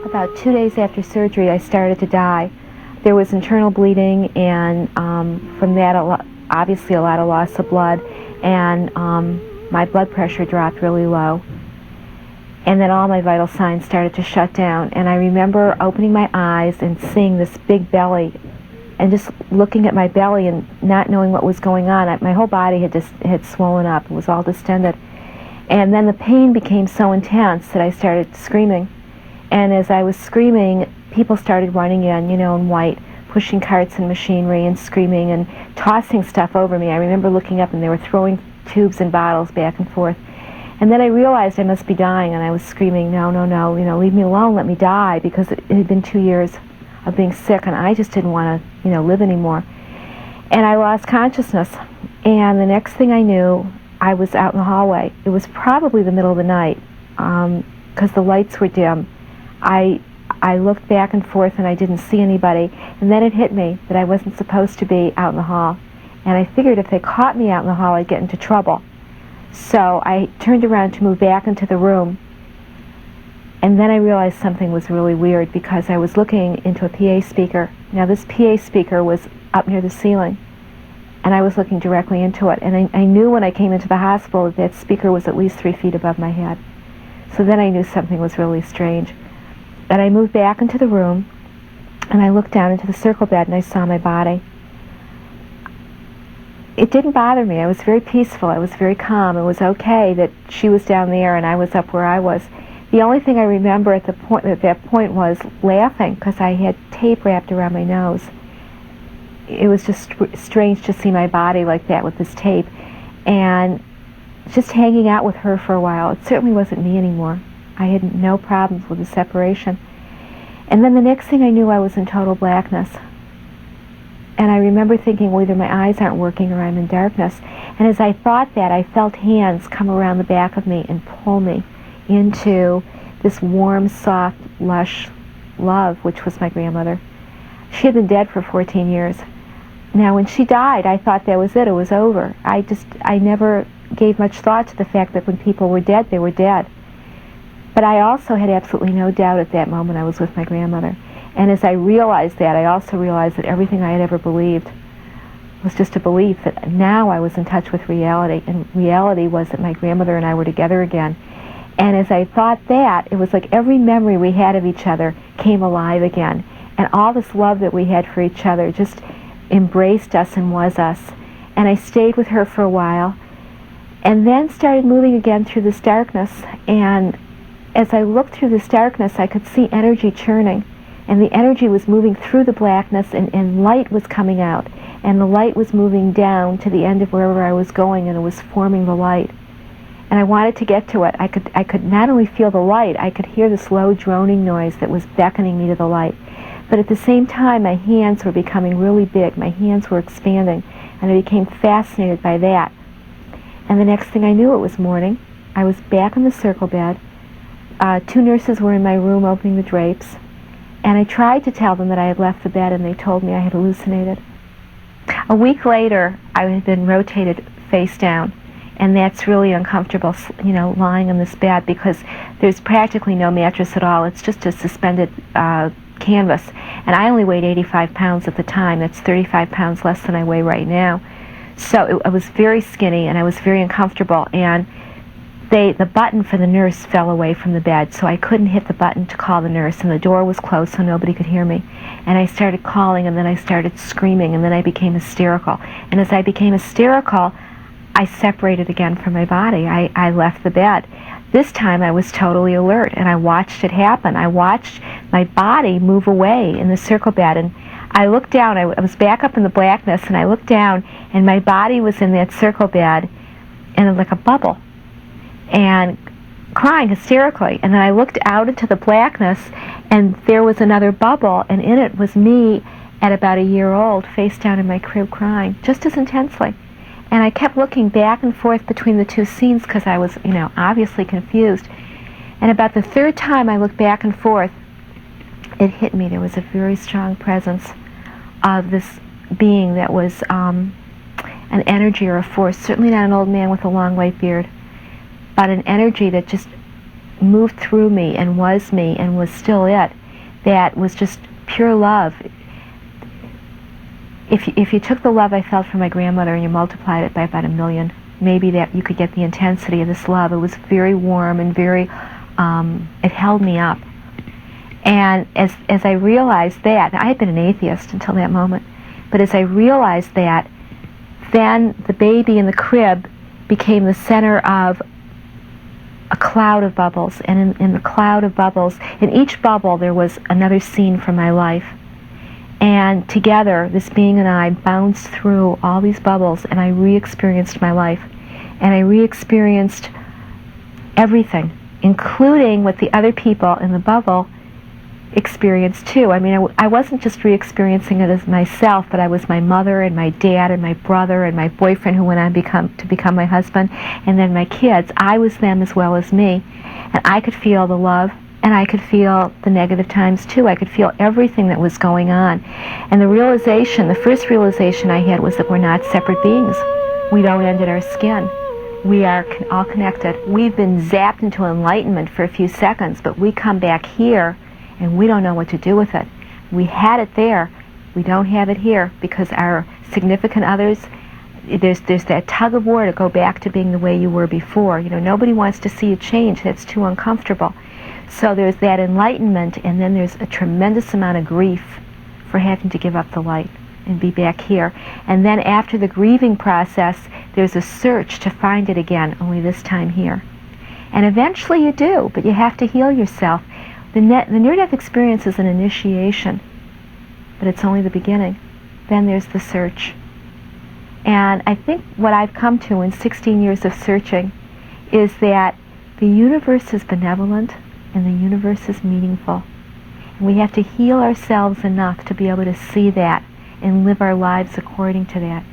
About 2 days after surgery, I started to die. There was internal bleeding, and from that, obviously a lot of loss of blood, and my blood pressure dropped really low. And then all my vital signs started to shut down. And I remember opening my eyes and seeing this big belly, and just looking at my belly and not knowing what was going on. My whole body had swollen up. It was all distended. And then the pain became so intense that I started screaming. And as I was screaming, people started running in, in white, pushing carts and machinery and screaming and tossing stuff over me. I remember looking up and they were throwing tubes and bottles back and forth. And then I realized I must be dying, and I was screaming, no, no, no, leave me alone, let me die, because it had been 2 years of being sick, and I just didn't want to, live anymore. And I lost consciousness, and the next thing I knew, I was out in the hallway. It was probably the middle of the night, because the lights were dim. I looked back and forth, and I didn't see anybody, and then it hit me that I wasn't supposed to be out in the hall. And I figured if they caught me out in the hall, I'd get into trouble. So I turned around to move back into the room, and then I realized something was really weird, because I was looking into a PA speaker. Now this PA speaker was up near the ceiling, and I was looking directly into it. And I knew when I came into the hospital that that speaker was at least 3 feet above my head. So then I knew something was really strange. And I moved back into the room, and I looked down into the circle bed, and I saw my body. It didn't bother me. I was very peaceful. I was very calm. It was okay that she was down there and I was up where I was. The only thing I remember at that point was laughing, because I had tape wrapped around my nose. It was just strange to see my body like that with this tape, and just hanging out with her for a while. It certainly wasn't me anymore. I had no problems with the separation. And then the next thing I knew, I was in total blackness. And I remember thinking, well, either my eyes aren't working or I'm in darkness. And as I thought that, I felt hands come around the back of me and pull me into this warm, soft, lush love, which was my grandmother. She had been dead for 14 years. Now, when she died, I thought that was it. It was over. I never gave much thought to the fact that when people were dead, they were dead. But I also had absolutely no doubt at that moment I was with my grandmother. And as I realized that, I also realized that everything I had ever believed was just a belief, that now I was in touch with reality, and reality was that my grandmother and I were together again. And as I thought that, it was like every memory we had of each other came alive again. And all this love that we had for each other just embraced us and was us. And I stayed with her for a while, and then started moving again through this darkness. And as I looked through this darkness, I could see energy churning. And the energy was moving through the blackness, and light was coming out. And the light was moving down to the end of wherever I was going, and it was forming the light. And I wanted to get to it. I could not only feel the light, I could hear this low droning noise that was beckoning me to the light. But at the same time, my hands were becoming really big. My hands were expanding, and I became fascinated by that. And the next thing I knew, it was morning. I was back in the circle bed. 2 nurses were in my room opening the drapes. And I tried to tell them that I had left the bed, and they told me I had hallucinated. A week later, I had been rotated face down, and that's really uncomfortable, lying on this bed, because there's practically no mattress at all. It's just a suspended canvas, and I only weighed 85 pounds at the time. That's 35 pounds less than I weigh right now. So I was very skinny, and I was very uncomfortable, and the button for the nurse fell away from the bed, so I couldn't hit the button to call the nurse, and the door was closed so nobody could hear me. And I started calling, and then I started screaming, and then I became hysterical. And as I became hysterical, I separated again from my body. I left the bed. This time I was totally alert, and I watched it happen. I watched my body move away in the circle bed, and I looked down. I was back up in the blackness, and I looked down, and my body was in that circle bed, and like a bubble, and crying hysterically. And then I looked out into the blackness, and there was another bubble, and in it was me at about a year old, face down in my crib crying, just as intensely. And I kept looking back and forth between the two scenes, because I was, obviously confused. And about the 3rd time I looked back and forth, it hit me. There was a very strong presence of this being that was an energy or a force, certainly not an old man with a long white beard, but an energy that just moved through me and was still it. that was just pure love. If you took the love I felt for my grandmother and you multiplied it by about 1,000,000, maybe that you could get the intensity of this love. It was very warm and very, it held me up. And as I realized that, I had been an atheist until that moment, but as I realized that, then the baby in the crib became the center of a cloud of bubbles, and in the cloud of bubbles, in each bubble there was another scene from my life. And together, this being and I bounced through all these bubbles, and I re-experienced my life. And I re-experienced everything, including what the other people in the bubble experienced too. I mean, I wasn't just re-experiencing it as myself, but I was my mother and my dad and my brother and my boyfriend who went on to become my husband, and then my kids. I was them as well as me. And I could feel the love, and I could feel the negative times too. I could feel everything that was going on. And the first realization I had was that we're not separate beings. We don't end at our skin. We are all connected. We've been zapped into enlightenment for a few seconds, but we come back here and we don't know what to do with it. We had it there. We don't have it here because our significant others, there's that tug of war to go back to being the way you were before. You know, nobody wants to see you change. That's too uncomfortable. So there's that enlightenment, and then there's a tremendous amount of grief for having to give up the light and be back here. And then after the grieving process, there's a search to find it again, only this time here. And eventually you do, but you have to heal yourself. The near-death experience is an initiation, but it's only the beginning. Then there's the search. And I think what I've come to in 16 years of searching is that the universe is benevolent and the universe is meaningful. And we have to heal ourselves enough to be able to see that and live our lives according to that.